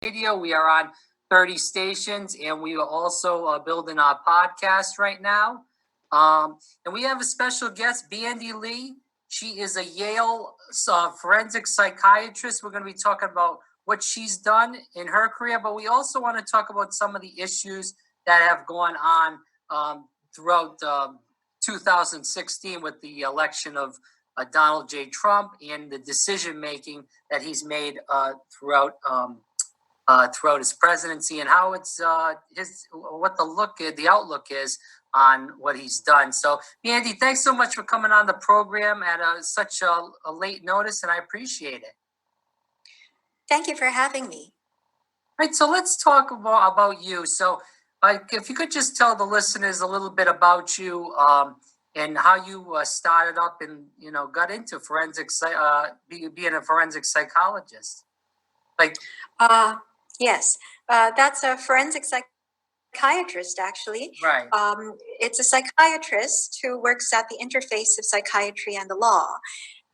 radio. We are on 30 stations, and we are also building our podcast right now. And we have a special guest, Bandy Lee. She is a Yale forensic psychiatrist. We're going to be talking about what she's done in her career, but we also want to talk about some of the issues that have gone on throughout 2016 with the election of Donald J. Trump and the decision-making that he's made throughout his presidency, and how it's what the outlook is on what he's done. So, Bandy, thanks so much for coming on the program at such a late notice, and I appreciate it. Thank you for having me. Right, so let's talk about you. So, if you could just tell the listeners a little bit about you and how you started up and got into being a forensic psychologist. Yes, that's a forensic psychiatrist, actually. Right. It's a psychiatrist who works at the interface of psychiatry and the law.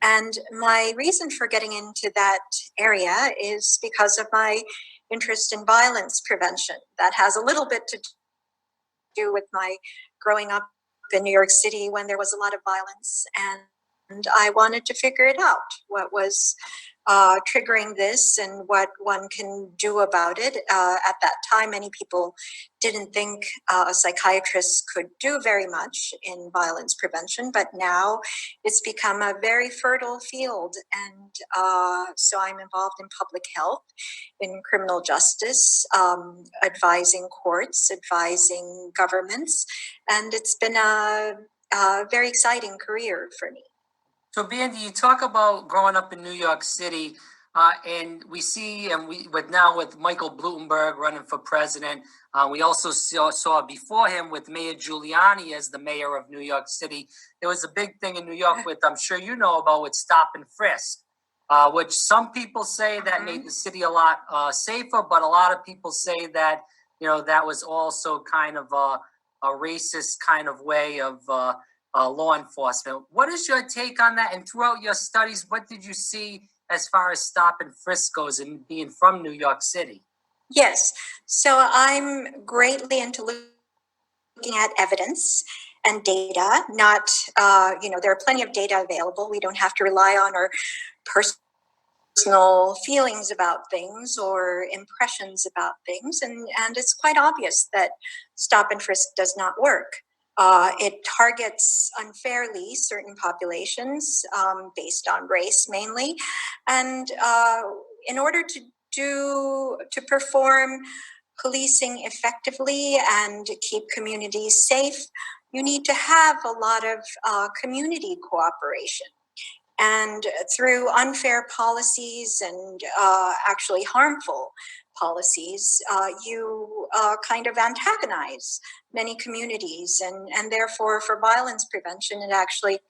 And my reason for getting into that area is because of my interest in violence prevention. That has a little bit to do with my growing up in New York City when there was a lot of violence. And I wanted to figure it out, what was triggering this and what one can do about it. At that time, many people didn't think a psychiatrist could do very much in violence prevention, but now it's become a very fertile field. And so I'm involved in public health, in criminal justice, advising courts, advising governments, and it's been a very exciting career for me. So, Bandy, you talk about growing up in New York City, and we see, with Michael Blumenberg running for president, we also saw before him with Mayor Giuliani as the mayor of New York City. There was a big thing in New York with, I'm sure you know about, with stop and frisk, which some people say that made the city a lot safer, but a lot of people say that, that was also kind of a racist kind of way of law enforcement. What is your take on that? And throughout your studies, what did you see as far as stop and frisk goes and being from New York City? Yes. So I'm greatly into looking at evidence and data, not, there are plenty of data available. We don't have to rely on our personal feelings about things or impressions about things. And it's quite obvious that stop and frisk does not work. It targets unfairly certain populations based on race mainly. And in order to perform policing effectively and keep communities safe, you need to have a lot of community cooperation. And through unfair policies and actually harmful policies, you kind of antagonize many communities. And therefore, for violence prevention, it actually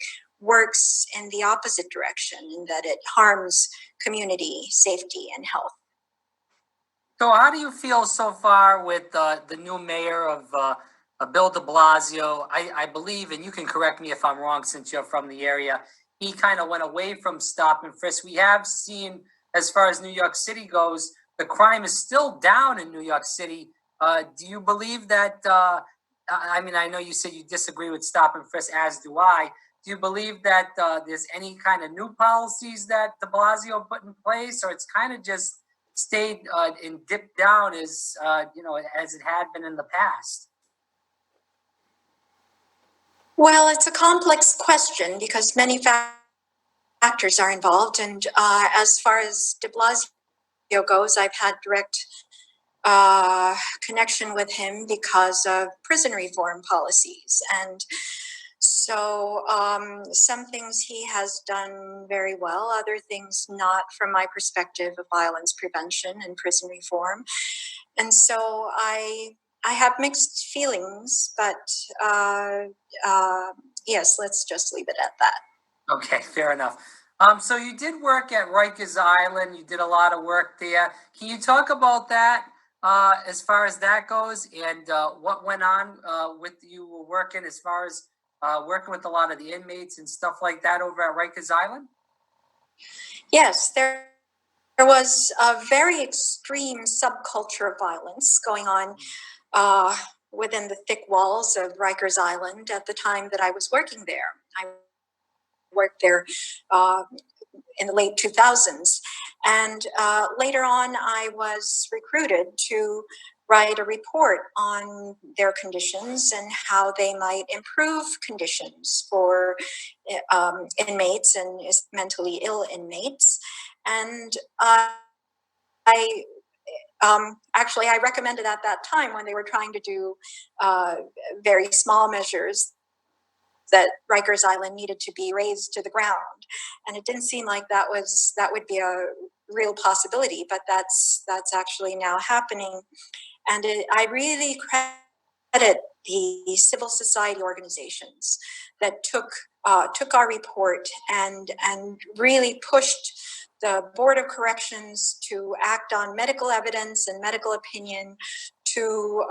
works in the opposite direction, in that it harms community safety and health. So how do you feel so far with the new mayor of Bill de Blasio? I believe, and you can correct me if I'm wrong since you're from the area, he kind of went away from stop and frisk. We have seen, as far as New York City goes, the crime is still down in New York City. Do you believe that, I know you said you disagree with stop and frisk, as do I. Do you believe that there's any kind of new policies that de Blasio put in place, or it's kind of just stayed and dipped down as it had been in the past? Well, it's a complex question because many factors are involved. And as far as de Blasio goes, I've had direct connection with him because of prison reform policies. And so some things he has done very well, other things not, from my perspective of violence prevention and prison reform. And so I have mixed feelings, but yes, let's just leave it at that. Okay, fair enough. So you did work at Rikers Island. You did a lot of work there. Can you talk about that as far as that goes, and what went on with you were working as far as working with a lot of the inmates and stuff like that over at Rikers Island? Yes, there was a very extreme subculture of violence going on within the thick walls of Rikers Island at the time that I was working there. I worked there in the late 2000s. And later on, I was recruited to write a report on their conditions and how they might improve conditions for inmates and mentally ill inmates. And actually, I recommended at that time, when they were trying to do very small measures, that Rikers Island needed to be razed to the ground, and it didn't seem like that would be a real possibility. But that's actually now happening, and I really credit the civil society organizations that took our report and really pushed the Board of Corrections to act on medical evidence and medical opinion to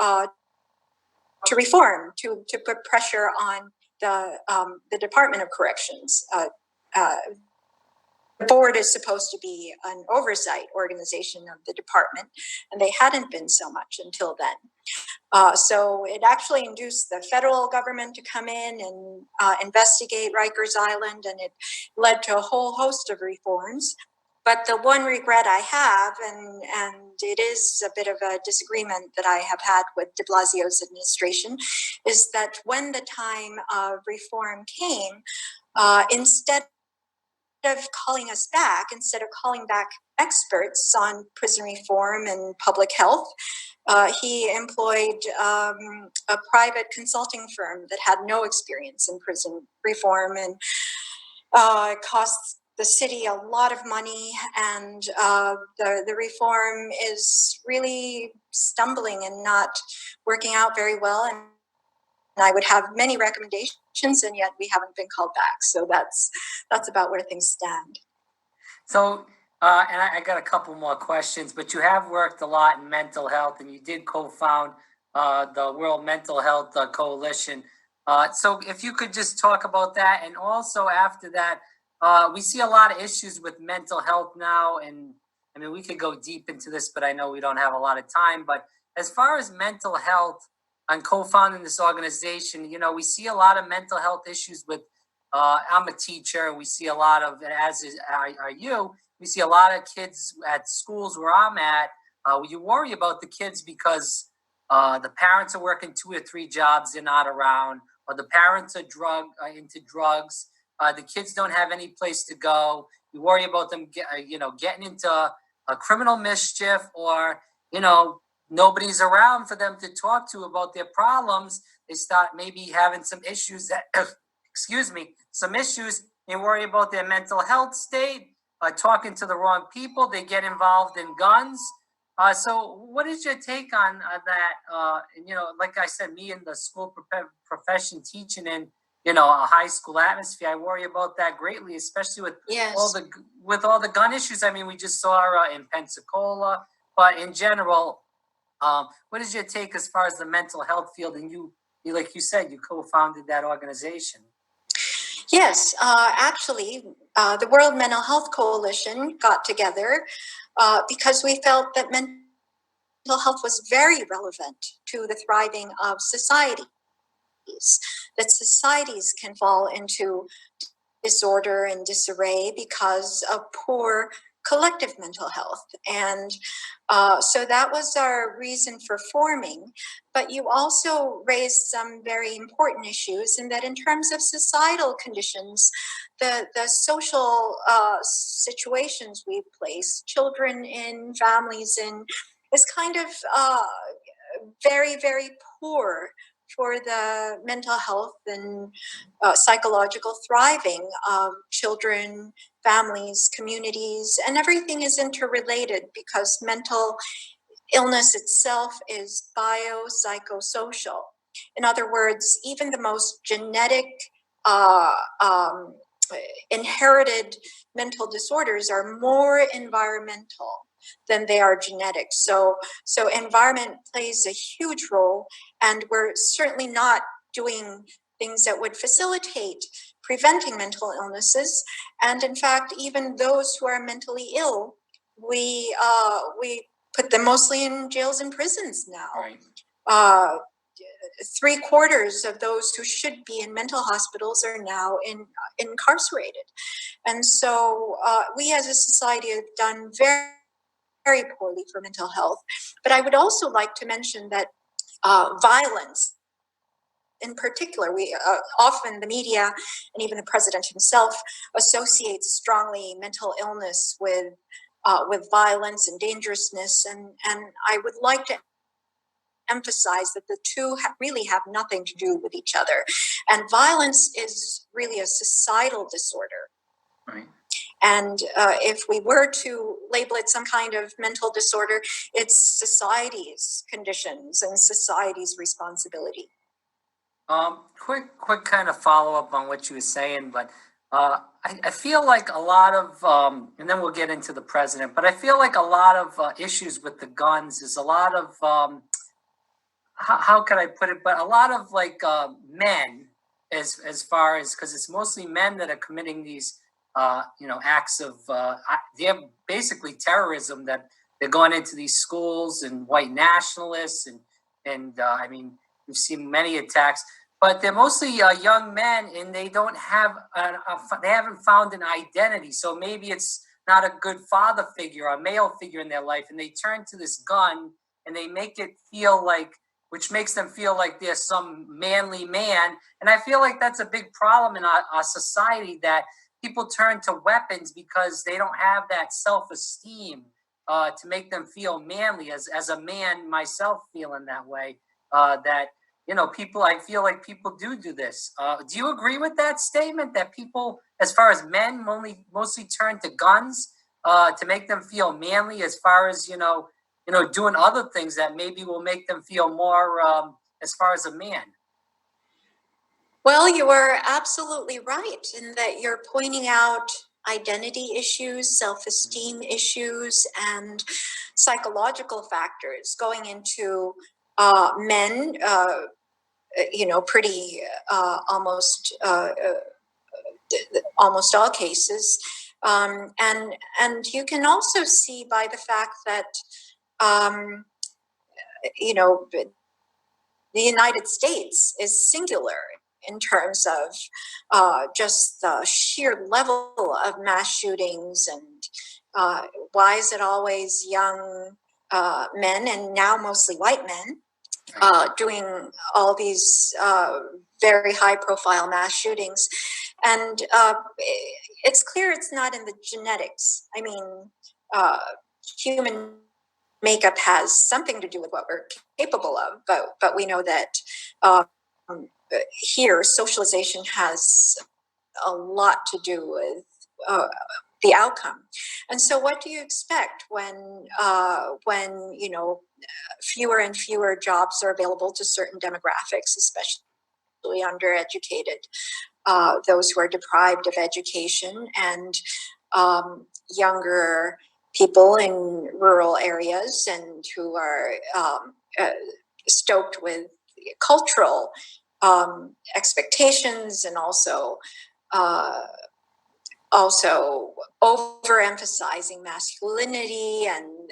reform, to put pressure on the Department of Corrections. The board is supposed to be an oversight organization of the department, and they hadn't been so much until then. So it actually induced the federal government to come in and investigate Rikers Island, and it led to a whole host of reforms. But the one regret I have, and it is a bit of a disagreement that I have had with de Blasio's administration, is that when the time of reform came, instead of calling us back, instead of calling back experts on prison reform and public health, he employed a private consulting firm that had no experience in prison reform, and it cost the city a lot of money, and the reform is really stumbling and not working out very well. And I would have many recommendations, and yet we haven't been called back. So that's about where things stand. So, and I got a couple more questions, but you have worked a lot in mental health, and you did co-found the World Mental Health Coalition. So if you could just talk about that, and also after that, we see a lot of issues with mental health now, and I mean, we could go deep into this, but I know we don't have a lot of time. But as far as mental health and co-founding this organization, you know, we see a lot of mental health issues with, I'm a teacher, we see a lot of, as are you, we see a lot of kids at schools where I'm at. You worry about the kids because the parents are working 2 or 3 jobs, they're not around, or the parents are into drugs. The kids don't have any place to go. You worry about them, getting into a criminal mischief, or, nobody's around for them to talk to about their problems. They start maybe having some issues some issues. They worry about their mental health state, talking to the wrong people. They get involved in guns. So what is your take on that? Like I said, me in the school profession teaching in, a high school atmosphere, I worry about that greatly, especially with all the gun issues. I mean, we just saw in Pensacola, but in general, what is your take as far as the mental health field? And you like you said, you co-founded that organization. Yes, actually, the World Mental Health Coalition got together because we felt that mental health was very relevant to the thriving of society. That societies can fall into disorder and disarray because of poor collective mental health. And so that was our reason for forming. But you also raised some very important issues, in that in terms of societal conditions, the social situations we place children in, families in, is kind of very, very poor for the mental health and psychological thriving of children, families, communities, and everything is interrelated, because mental illness itself is biopsychosocial. In other words, even the most genetic inherited mental disorders are more environmental than they are genetic. So environment plays a huge role, and we're certainly not doing things that would facilitate preventing mental illnesses. And in fact, even those who are mentally ill we put them mostly in jails and prisons now. Right. 3/4 of those who should be in mental hospitals are now incarcerated. And so we as a society have done very, very poorly for mental health. But I would also like to mention that violence, in particular, we often the media and even the president himself associates strongly mental illness with violence and dangerousness, and I would like to emphasize that the two really have nothing to do with each other, and violence is really a societal disorder. Right. And if we were to label it some kind of mental disorder, it's society's conditions and society's responsibility. Quick kind of follow up on what you were saying, but I feel like a lot of, and then we'll get into the president, but I feel like a lot of issues with the guns is a lot of, how can I put it, but a lot of like men, as far as, because it's mostly men that are committing these, acts of, they're basically terrorism, that they're going into these schools, and white nationalists, and I mean, we've seen many attacks, but they're mostly young men, and they don't have they haven't found an identity. So maybe it's not a good father figure, a male figure in their life, and they turn to this gun, and they make it feel like, which makes them feel like they're some manly man. And I feel like that's a big problem in our society, that people turn to weapons because they don't have that self-esteem to make them feel manly. As a man myself, feeling that way, that people, I feel like people do this. Do you agree with that statement, that people, as far as men, mostly turn to guns to make them feel manly, as far as doing other things that maybe will make them feel more as far as a man? Well, you are absolutely right in that you're pointing out identity issues, self-esteem issues, and psychological factors going into men, pretty almost all cases. And you can also see by the fact that, the United States is singular in terms of just the sheer level of mass shootings, and why is it always young men, and now mostly white men, doing all these very high-profile mass shootings? And it's clear it's not in the genetics. I mean, human makeup has something to do with what we're capable of, but we know that here socialization has a lot to do with the outcome. And so what do you expect when fewer and fewer jobs are available to certain demographics, especially undereducated, those who are deprived of education, and younger people in rural areas, and who are stoked with cultural expectations, and also overemphasizing masculinity, and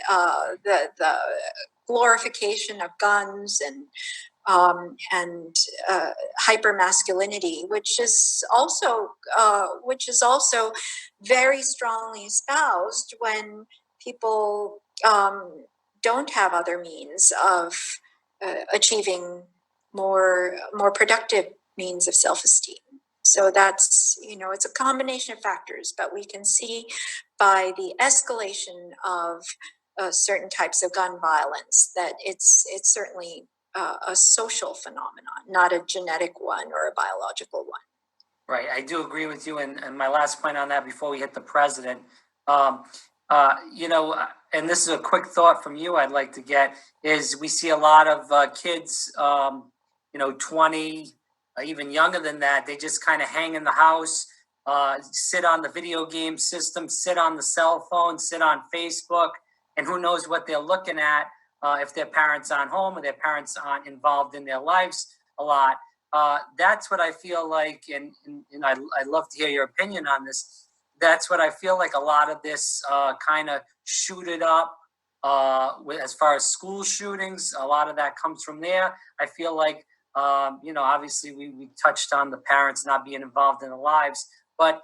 the glorification of guns, and hypermasculinity, which is also very strongly espoused when people don't have other means of achieving more productive means of self-esteem. So that's, it's a combination of factors, but we can see by the escalation of certain types of gun violence that it's certainly a social phenomenon, not a genetic one or a biological one. Right, I do agree with you. And my last point on that before we hit the president, and this is a quick thought from you I'd like to get, is we see a lot of kids, 20, even younger than that, they just kind of hang in the house, sit on the video game system, sit on the cell phone, sit on Facebook, and who knows what they're looking at if their parents aren't home or their parents aren't involved in their lives a lot. That's what I feel like, and I'd love to hear your opinion on this, that's what I feel like a lot of this kind of shooted up as far as school shootings. A lot of that comes from there. I feel like, obviously we touched on the parents not being involved in the lives, but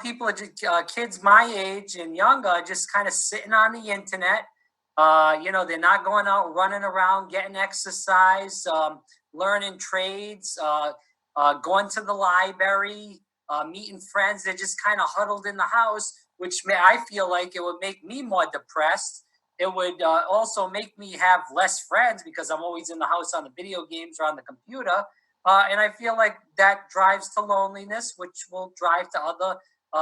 people are just, kids my age and younger are just kind of sitting on the internet. They're not going out running around, getting exercise, learning trades, going to the library, meeting friends. They're just kind of huddled in the house, which I feel like it would make me more depressed. It would also make me have less friends because I'm always in the house on the video games or on the computer. And I feel like that drives to loneliness, which will drive to other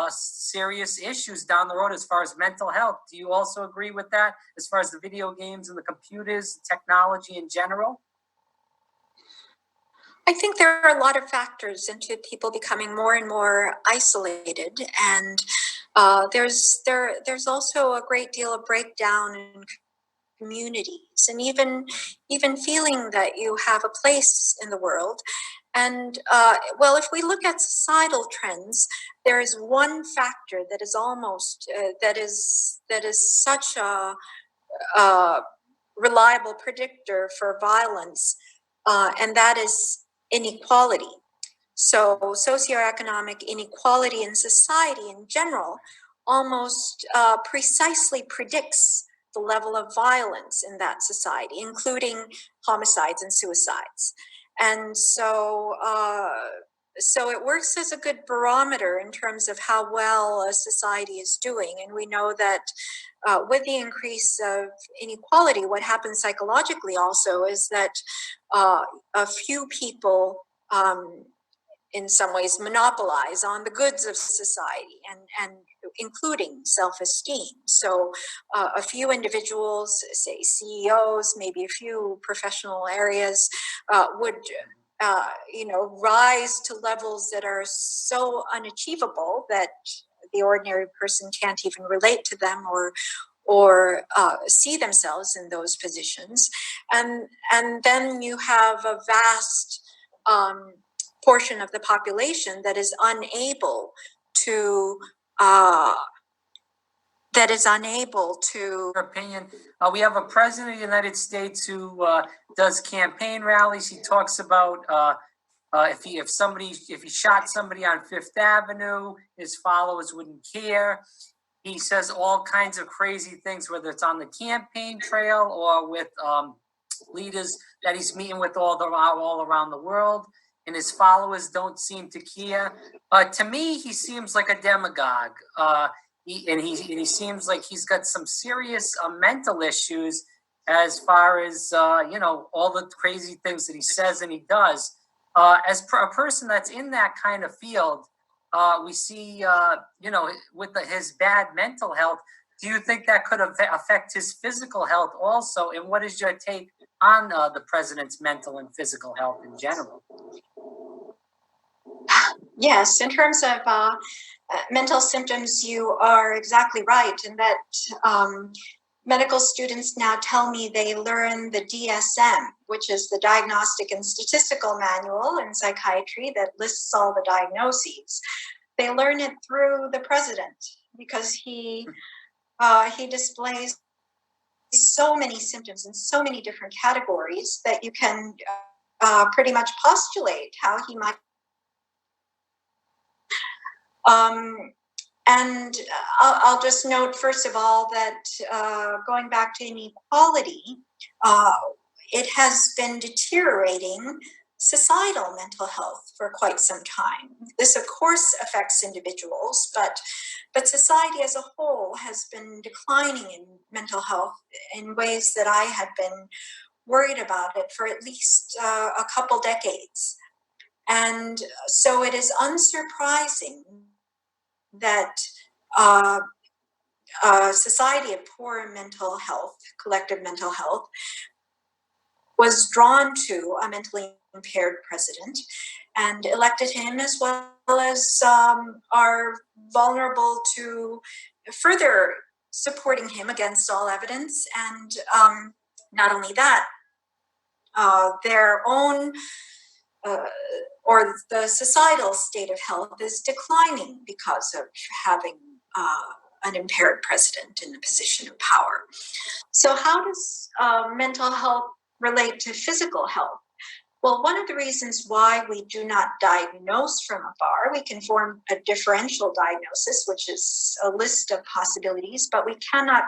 serious issues down the road as far as mental health. Do you also agree with that as far as the video games and the computers, technology in general? I think there are a lot of factors into people becoming more and more isolated, and there's also a great deal of breakdown in communities, and even feeling that you have a place in the world. And if we look at societal trends, there is one factor that is almost that is such a reliable predictor for violence, and that is inequality. So socioeconomic inequality in society in general almost precisely predicts the level of violence in that society, including homicides and suicides. And so it works as a good barometer in terms of how well a society is doing. And we know that with the increase of inequality, what happens psychologically also is that a few people in some ways monopolize on the goods of society, and including self-esteem. So a few individuals, say CEOs, maybe a few professional areas would rise to levels that are so unachievable that the ordinary person can't even relate to them or see themselves in those positions. And then you have a vast portion of the population that is unable to Your opinion. We have a president of the United States who does campaign rallies. He talks about if he shot somebody on Fifth Avenue, his followers wouldn't care. He says all kinds of crazy things, whether it's on the campaign trail or with leaders that he's meeting with all around the world, and his followers don't seem to care. To me, he seems like a demagogue. He seems like he's got some serious mental issues as far as all the crazy things that he says and he does. As a person that's in that kind of field, we see with his bad mental health. Do you think that could affect his physical health also? And what is your take on the president's mental and physical health in general? Yes, in terms of mental symptoms, you are exactly right in that medical students now tell me they learn the DSM, which is the Diagnostic and Statistical Manual in psychiatry that lists all the diagnoses. They learn it through the president because he displays so many symptoms in so many different categories that you can pretty much postulate how he might. And I'll just note, first of all, that going back to inequality, it has been deteriorating societal mental health for quite some time. This, of course, affects individuals, but society as a whole has been declining in mental health in ways that I had been worried about it for at least a couple decades. And so it is unsurprising that society of poor mental health, collective mental health, was drawn to a mentally impaired president and elected him, as well as are vulnerable to further supporting him against all evidence. And not only that, their own or the societal state of health is declining because of having an impaired president in a position of power. So how does mental health relate to physical health? Well, one of the reasons why we do not diagnose from afar, we can form a differential diagnosis, which is a list of possibilities, but we cannot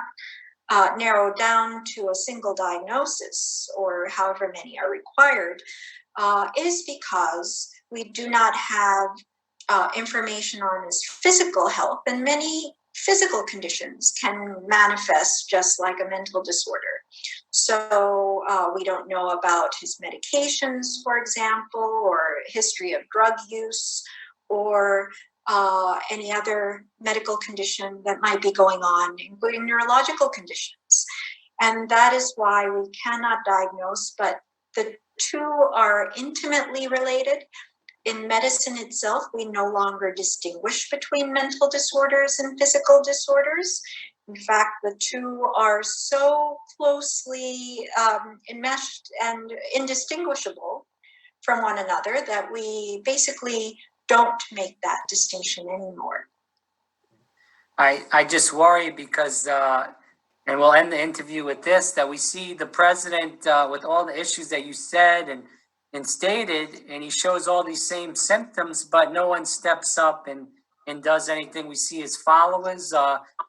narrow down to a single diagnosis or however many are required, is because we do not have information on his physical health, and many physical conditions can manifest just like a mental disorder. So we don't know about his medications, for example, or history of drug use, or any other medical condition that might be going on, including neurological conditions. And that is why we cannot diagnose, but the two are intimately related. In medicine itself, we no longer distinguish between mental disorders and physical disorders. In fact, the two are so closely enmeshed and indistinguishable from one another that we basically don't make that distinction anymore. I just worry because, and we'll end the interview with this, that we see the president with all the issues that you said and stated, and he shows all these same symptoms, but no one steps up and does anything. We see his followers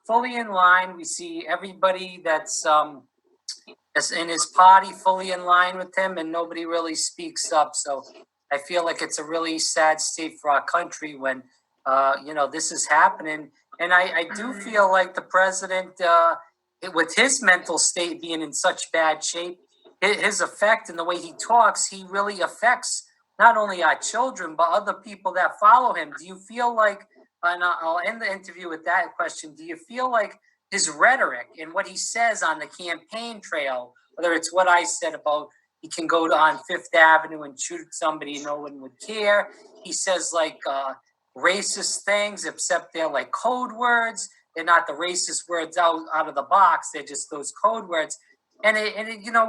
fully in line. We see everybody that's in his party fully in line with him, and nobody really speaks up. So I feel like it's a really sad state for our country when, this is happening. And I do feel like the president, with his mental state being in such bad shape, his effect and the way he talks, he really affects not only our children, but other people that follow him. Do you feel like, and I'll end the interview with that question, do you feel like his rhetoric and what he says on the campaign trail, whether it's what I said about he can go on Fifth Avenue and shoot somebody, no one would care. He says like racist things, except they're like code words. They're not the racist words out of the box. They're just those code words. And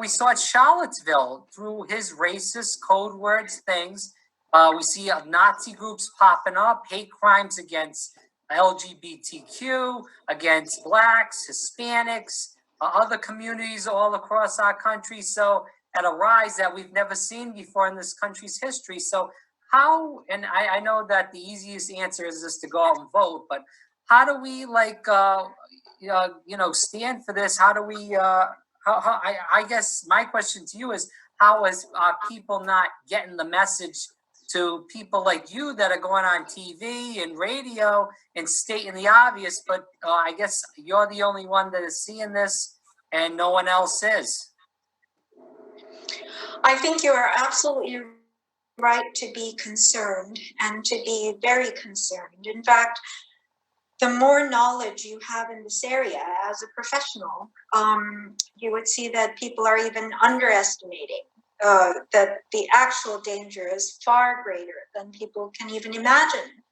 we saw at Charlottesville through his racist code words things. We see Nazi groups popping up, hate crimes against LGBTQ, against Blacks, Hispanics, other communities all across our country. So at a rise that we've never seen before in this country's history. So how, and I know that the easiest answer is just to go out and vote, but how do we stand for this? How do we, I guess my question to you is, how is people not getting the message to people like you that are going on TV and radio and stating the obvious, but I guess you're the only one that is seeing this and no one else is. I think you are absolutely right to be concerned and to be very concerned. In fact, the more knowledge you have in this area as a professional, you would see that people are even underestimating that the actual danger is far greater than people can even imagine.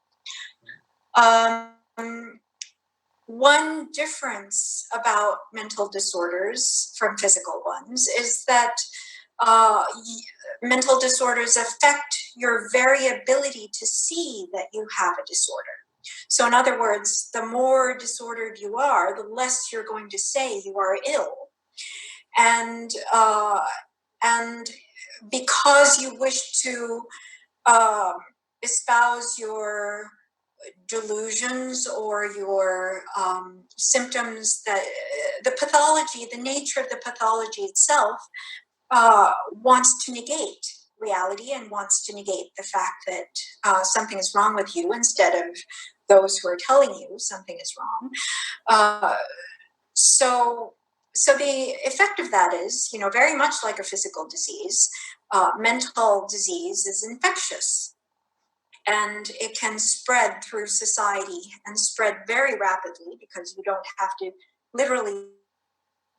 One difference about mental disorders from physical ones is that mental disorders affect your very ability to see that you have a disorder. So in other words, the more disordered you are, the less you're going to say you are ill. And because you wish to espouse your delusions or your symptoms, that the pathology, the nature of the pathology itself wants to negate reality and wants to negate the fact that something is wrong with you instead of those who are telling you something is wrong. So the effect of that is, very much like a physical disease, mental disease is infectious. And it can spread through society and spread very rapidly because you don't have to literally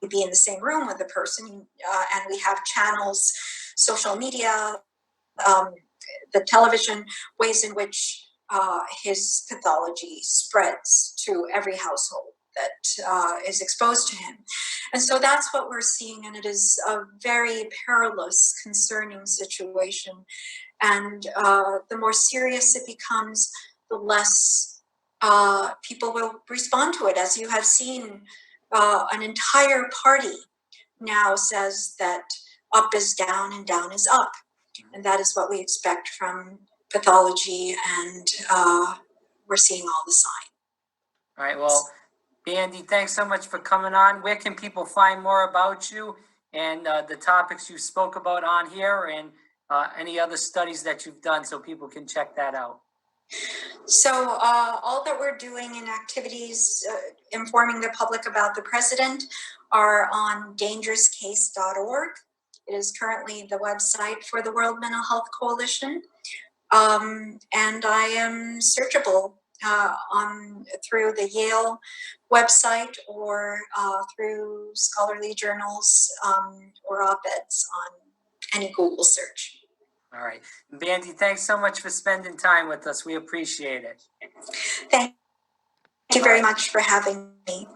be in the same room with the person. And we have channels, social media, the television, ways in which his pathology spreads to every household that is exposed to him. And so that's what we're seeing, and it is a very perilous, concerning situation. And the more serious it becomes, the less people will respond to it. As you have seen, an entire party now says that up is down and down is up. And that is what we expect from pathology, and we're seeing all the signs. All right, well, Bandy, thanks so much for coming on. Where can people find more about you and the topics you spoke about on here, and any other studies that you've done, so people can check that out? So all that we're doing in activities informing the public about the president are on dangerouscase.org. It is currently the website for the World Mental Health Coalition. And I am searchable through the Yale website, or through scholarly journals, or op-eds on any Google search. All right. Bandy, thanks so much for spending time with us. We appreciate it. Thank you very much for having me.